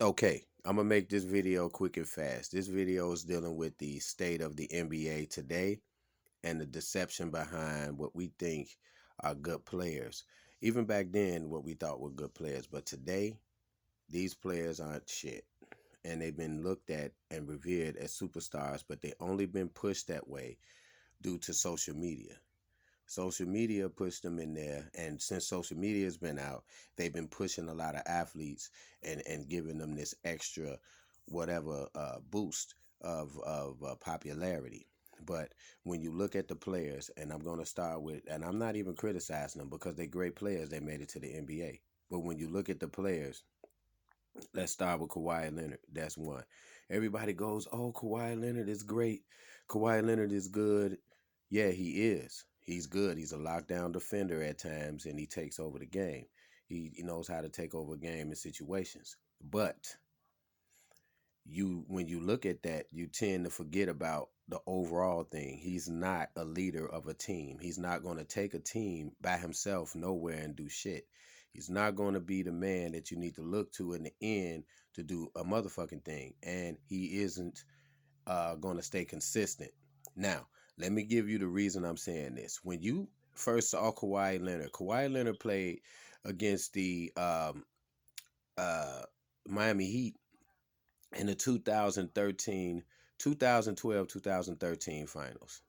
Okay, I'm gonna make this video quick and fast. This video is dealing with the state of the NBA today and the deception behind what we think are good players. Even back then, what we thought were good players, but today, these players aren't shit. And they've been looked at and revered as superstars, but they only been pushed that way due to social media. Social media pushed them in there, and since social media has been out, they've been pushing a lot of athletes and giving them this extra whatever boost of popularity. But when you look at the players, and I'm going to start with, and I'm not even criticizing them because they're great players, they made it to the NBA. But when you look at the players, let's start with Kawhi Leonard. That's one. Everybody goes, "Oh, Kawhi Leonard is great. Kawhi Leonard is good." Yeah, he is. He's good. He's a lockdown defender at times, and he takes over the game. He knows how to take over a game in situations. But when you look at that, you tend to forget about the overall thing. He's not a leader of a team. He's not going to take a team by himself nowhere and do shit. He's not going to be the man that you need to look to in the end to do a motherfucking thing. And he isn't going to stay consistent. Now, let me give you the reason I'm saying this. When you first saw Kawhi Leonard played against the uh, Miami Heat in the 2013, 2012, 2013 finals.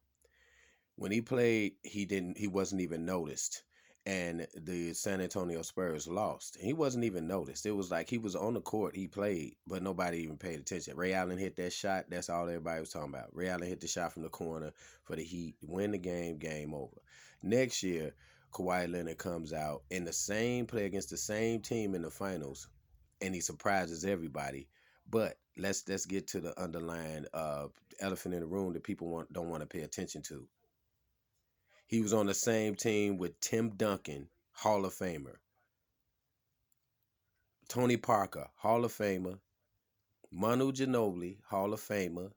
When he played, he wasn't even noticed. And the San Antonio Spurs lost. He wasn't even noticed. It was like he was on the court, he played, but nobody even paid attention. Ray Allen hit that shot. That's all everybody was talking about. Ray Allen hit the shot from the corner for the Heat, win the game, game over. Next year, Kawhi Leonard comes out in the same play against the same team in the finals, and he surprises everybody. But let's get to the underlying elephant in the room that people don't want to pay attention to. He was on the same team with Tim Duncan, Hall of Famer, Tony Parker, Hall of Famer, Manu Ginobili, Hall of Famer,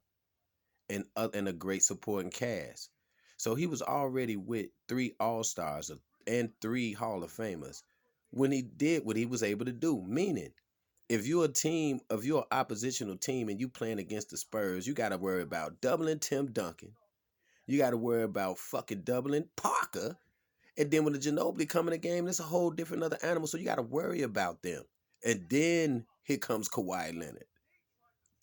and a great supporting cast. So he was already with three All Stars and three Hall of Famers when he did what he was able to do. Meaning, if you're an oppositional team and you playing against the Spurs, you got to worry about doubling Tim Duncan. You got to worry about fucking doubling Parker. And then when the Ginobili come in the game, it's a whole different other animal. So you got to worry about them. And then here comes Kawhi Leonard.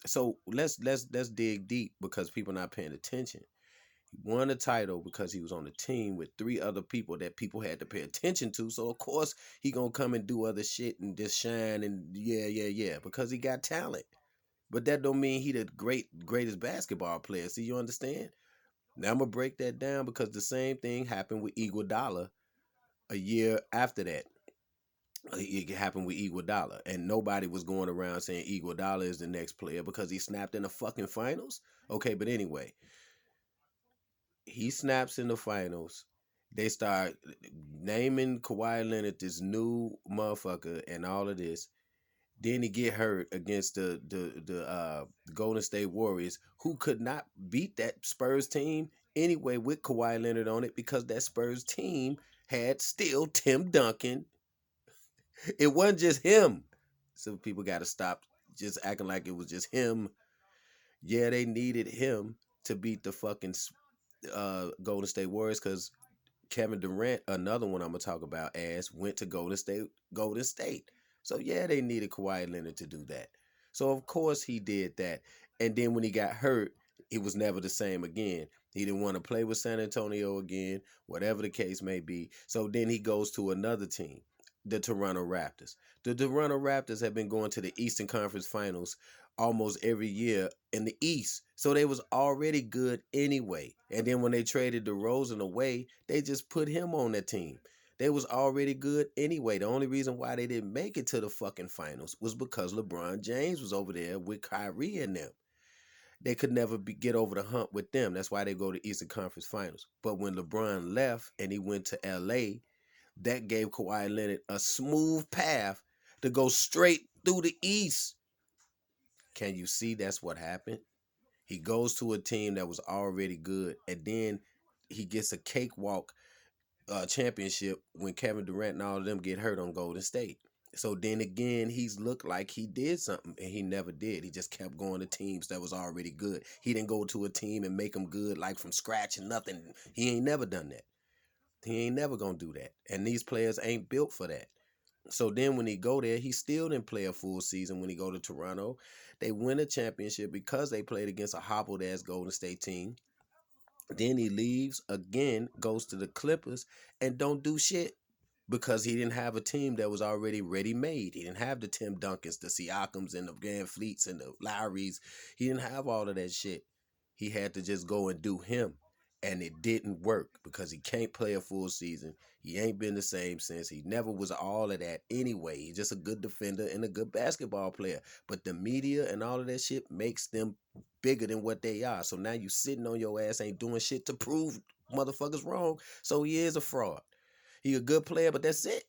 So let's dig deep because people not paying attention. He won a title because he was on the team with three other people that people had to pay attention to. So of course he gonna come and do other shit and just shine and yeah because he got talent. But that don't mean he the greatest basketball player. See, you understand? Now I'm gonna break that down because the same thing happened with Iguodala a year after that. It happened with Iguodala, and nobody was going around saying Iguodala is the next player because he snapped in the fucking finals. Okay, but anyway, he snaps in the finals. They start naming Kawhi Leonard this new motherfucker and all of this. Then he get hurt against the Golden State Warriors, who could not beat that Spurs team anyway with Kawhi Leonard on it because that Spurs team had still Tim Duncan. It wasn't just him. So people got to stop just acting like it was just him. Yeah, they needed him to beat the fucking Golden State Warriors because Kevin Durant, another one I'm gonna talk about, as went to Golden State. Golden State. So yeah, they needed Kawhi Leonard to do that. So of course he did that. And then when he got hurt, it was never the same again. He didn't want to play with San Antonio again, whatever the case may be. So then he goes to another team, the Toronto Raptors. The Toronto Raptors have been going to the Eastern Conference Finals almost every year in the East. So they was already good anyway. And then when they traded DeRozan away, they just put him on that team. They was already good anyway. The only reason why they didn't make it to the fucking finals was because LeBron James was over there with Kyrie and them. They could never get over the hump with them. That's why they go to Eastern Conference Finals. But when LeBron left and he went to LA, that gave Kawhi Leonard a smooth path to go straight through the East. Can you see that's what happened? He goes to a team that was already good, and then he gets a cakewalk championship when Kevin Durant and all of them get hurt on Golden State. So then again, he's looked like he did something, and he never did. He just kept going to teams that was already good. He didn't go to a team and make them good like from scratch and nothing. He ain't never done that. He ain't never gonna do that. And these players ain't built for that. So then when he go there, he still didn't play a full season when he go to Toronto. They win a championship because they played against a hobbled ass Golden State team. Then he leaves again, goes to the Clippers, and don't do shit because he didn't have a team that was already ready made. He didn't have the Tim Duncans, the Siakams, and the Van Fleets and the Lowrys. He didn't have all of that shit. He had to just go and do him. And it didn't work because he can't play a full season. He ain't been the same since. He never was all of that anyway. He's just a good defender and a good basketball player. But the media and all of that shit makes them bigger than what they are. So now you sitting on your ass, ain't doing shit to prove motherfuckers wrong. So he is a fraud. He a good player, but that's it.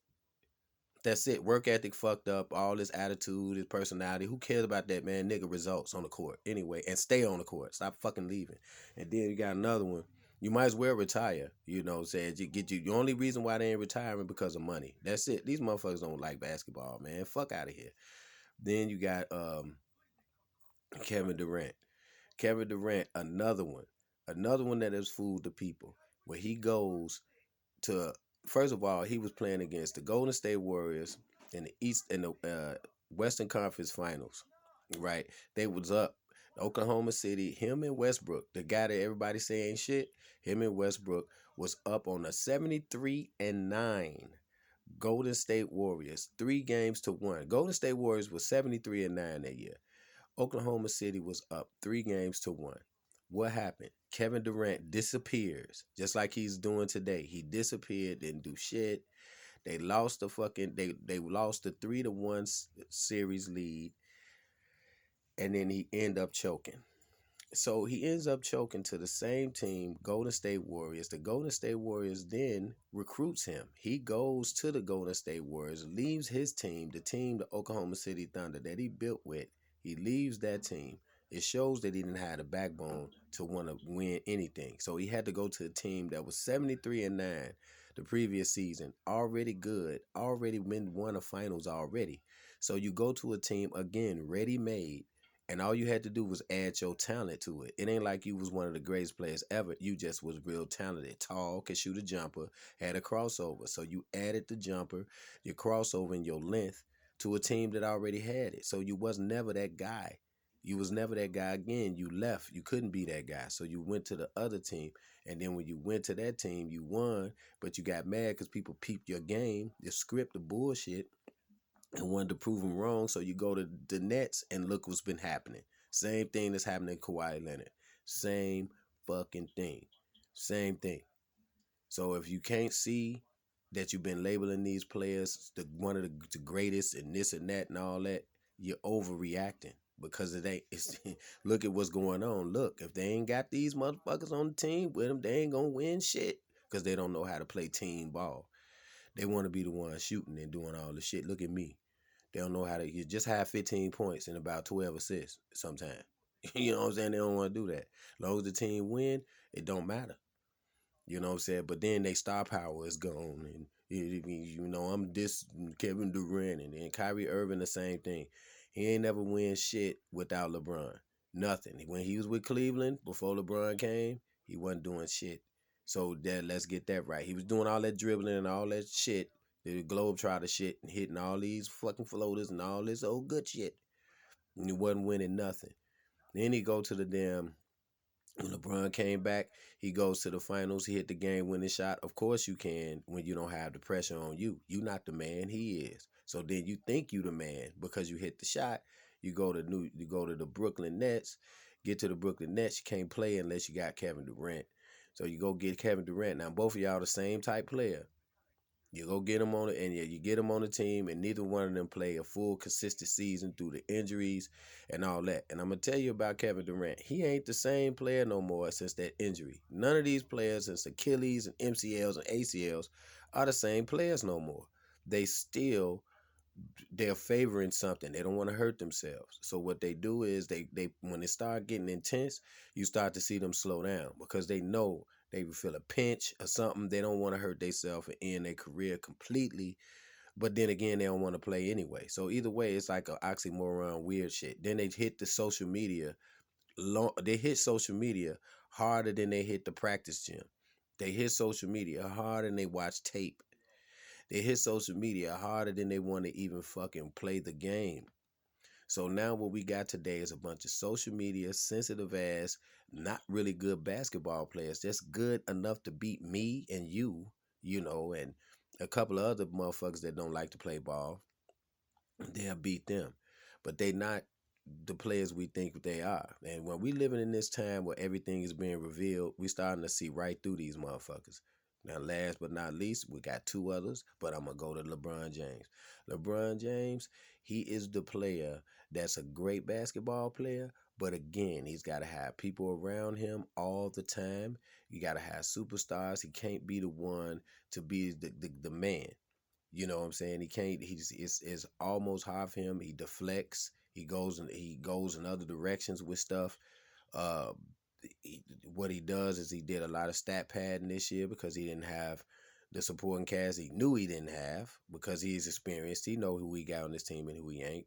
That's it. Work ethic fucked up. All his attitude, his personality. Who cares about that, man? Nigga, results on the court anyway, and stay on the court. Stop fucking leaving. And then you got another one. You might as well retire. You know, said you get you. The only reason why they ain't retiring because of money. That's it. These motherfuckers don't like basketball, man. Fuck out of here. Then you got Kevin Durant. Kevin Durant, another one that has fooled the people. Where he goes to, first of all, he was playing against the Golden State Warriors in the East in the Western Conference Finals, right? They was up Oklahoma City. Him and Westbrook, the guy that everybody saying shit, him and Westbrook was up on a 73-9 Golden State Warriors, 3 games to 1. Golden State Warriors was 73-9 that year. Oklahoma City was up 3 games to 1. What happened? Kevin Durant disappears, just like he's doing today. He disappeared, didn't do shit. They lost they lost the 3-1 series lead, and then he ended up choking. So he ends up choking to the same team, Golden State Warriors. The Golden State Warriors then recruits him. He goes to the Golden State Warriors, leaves his team, the team, the Oklahoma City Thunder that he built with. He leaves that team. It shows that he didn't have the backbone to want to win anything. So he had to go to a team that was 73-9 the previous season, already good, already won a finals already. So you go to a team again, ready made, and all you had to do was add your talent to it. It ain't like you was one of the greatest players ever. You just was real talented. Tall, could shoot a jumper, had a crossover. So you added the jumper, your crossover, and your length to a team that already had it. So you was never that guy. You was never that guy again. You left. You couldn't be that guy. So you went to the other team. And then when you went to that team, you won, but you got mad because people peeped your game, your script, the bullshit, and wanted to prove him wrong. So you go to the Nets and look what's been happening. Same thing that's happening to Kawhi Leonard. Same fucking thing. Same thing. So if you can't see that you've been labeling these players one of the greatest and this and that and all that, you're overreacting because it ain't. It's, look at what's going on. Look, if they ain't got these motherfuckers on the team with them, they ain't gonna win shit because they don't know how to play team ball. They want to be the ones shooting and doing all the shit. Look at me. They don't know how to. You just have 15 points and about 12 assists sometimes. You know what I'm saying? They don't want to do that. As long as the team win, it don't matter. You know what I'm saying? But then they star power is gone. And, you know, I'm this Kevin Durant. And then Kyrie Irving, the same thing. He ain't never win shit without LeBron. Nothing. When he was with Cleveland, before LeBron came, he wasn't doing shit. So let's get that right. He was doing all that dribbling and all that shit, the Globetrotter shit, and hitting all these fucking floaters and all this old good shit. And he wasn't winning nothing. Then he go to the damn, when LeBron came back, he goes to the finals. He hit the game winning shot. Of course you can when you don't have the pressure on you. You not the man, he is. So then you think you the man because you hit the shot. You go to the Brooklyn Nets. Get to the Brooklyn Nets, you can't play unless you got Kevin Durant. So you go get Kevin Durant. Now both of y'all the same type player. You go get them on it, and you get them on the team, and neither one of them play a full consistent season through the injuries and all that. And I'm gonna tell you about Kevin Durant. He ain't the same player no more since that injury. None of these players since Achilles and MCLs and ACLs are the same players no more. They still they're favoring something. They don't want to hurt themselves. So what they do is they when it start getting intense, you start to see them slow down because they know they feel a pinch or something. They don't want to hurt themselves and end their career completely But then again, they don't want to play anyway. So either way, it's like an oxymoron, weird shit. Then they hit the social media. They hit social media harder than they hit the practice gym. They hit social media harder than they watch tape. They hit social media harder than they want to even fucking play the game. So now what we got today is a bunch of social media sensitive ass, not really good basketball players. Just good enough to beat me and you know, and a couple of other motherfuckers that don't like to play ball. They'll beat them. But they not the players we think they are. And when we living in this time where everything is being revealed, we starting to see right through these motherfuckers. Now, last but not least, we got two others, but I'm gonna go to LeBron James. LeBron James, he is the player that's a great basketball player, but again, he's got to have people around him all the time. You got to have superstars. He can't be the one to be the man. You know what I'm saying? He can't. It's almost half him. He deflects. He goes in other directions with stuff. Uh, what he does is he did a lot of stat padding this year because he didn't have the supporting cast he knew he didn't have because he's experienced. He know who we got on this team and who he ain't.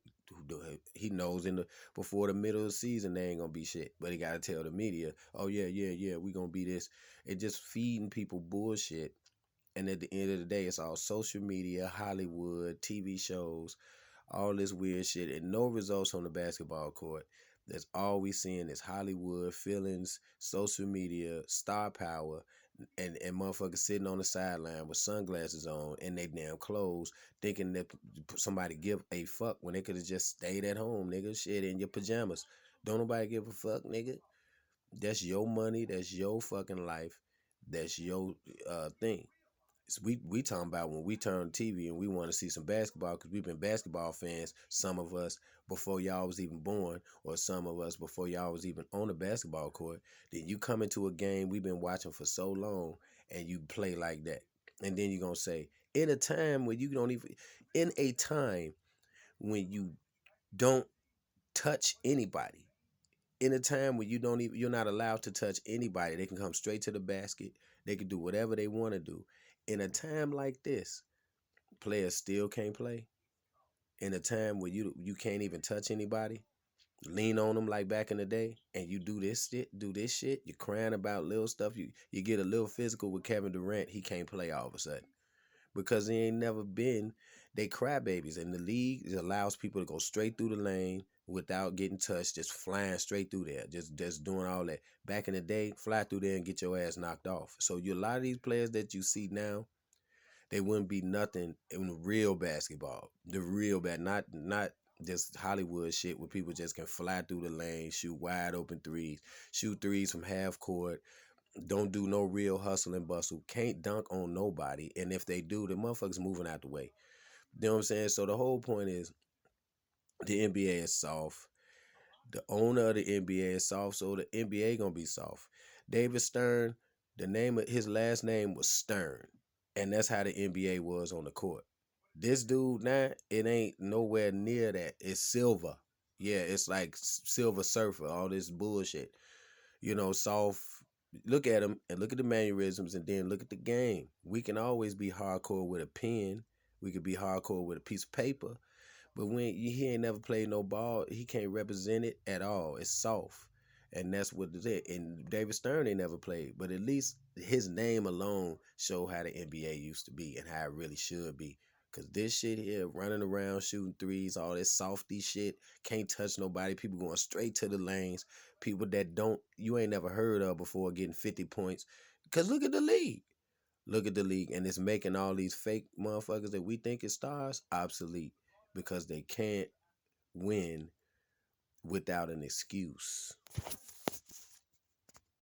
He knows before the middle of the season they ain't gonna be shit. But he gotta tell the media, oh yeah, yeah, yeah, we gonna be this. And just feeding people bullshit, and at the end of the day, it's all social media, Hollywood, TV shows, all this weird shit, and no results on the basketball court. That's all we seeing is Hollywood, feelings, social media, star power, and motherfuckers sitting on the sideline with sunglasses on and they damn clothes, thinking that somebody give a fuck when they could have just stayed at home, nigga. Shit, in your pajamas. Don't nobody give a fuck, nigga. That's your money. That's your fucking life. That's your thing. We talking about when we turn TV and we want to see some basketball because we've been basketball fans, some of us before y'all was even born, or some of us before y'all was even on the basketball court. Then you come into a game we've been watching for so long and you play like that. And then you're gonna say, in a time when you don't even in a time when you don't touch anybody, in a time when you're not allowed to touch anybody, they can come straight to the basket, they can do whatever they want to do. In a time like this, players still can't play. In a time where you can't even touch anybody, lean on them like back in the day, and you do this shit. You're crying about little stuff. You get a little physical with Kevin Durant. He can't play all of a sudden because he ain't never been. They crybabies, and the league allows people to go straight through the lane without getting touched, just flying straight through there, just doing all that. Back in the day, fly through there and get your ass knocked off. So a lot of these players that you see now, they wouldn't be nothing in real basketball. The real bad, not just Hollywood shit where people just can fly through the lane, shoot wide open threes, shoot threes from half court, don't do no real hustle and bustle, can't dunk on nobody, and if they do, the motherfuckers moving out the way. You know what I'm saying? So the whole point is the NBA is soft. The owner of the NBA is soft, so the NBA gonna be soft. David Stern, the name of his last name was Stern, and that's how the NBA was on the court. This dude now, it ain't nowhere near that. It's Silver. Yeah, it's like Silver Surfer, all this bullshit. Soft. Look at him and look at the mannerisms and then look at the game. We can always be hardcore with a pen. We could be hardcore with a piece of paper. But when he ain't never played no ball, he can't represent it at all. It's soft. And that's what it is. And David Stern ain't never played. But at least his name alone show how the NBA used to be and how it really should be. Cause this shit here, running around, shooting threes, all this softy shit, can't touch nobody. People going straight to the lanes. People that you ain't never heard of before getting 50 points. Cause look at the league. Look at the league. And it's making all these fake motherfuckers that we think is stars obsolete because they can't win without an excuse.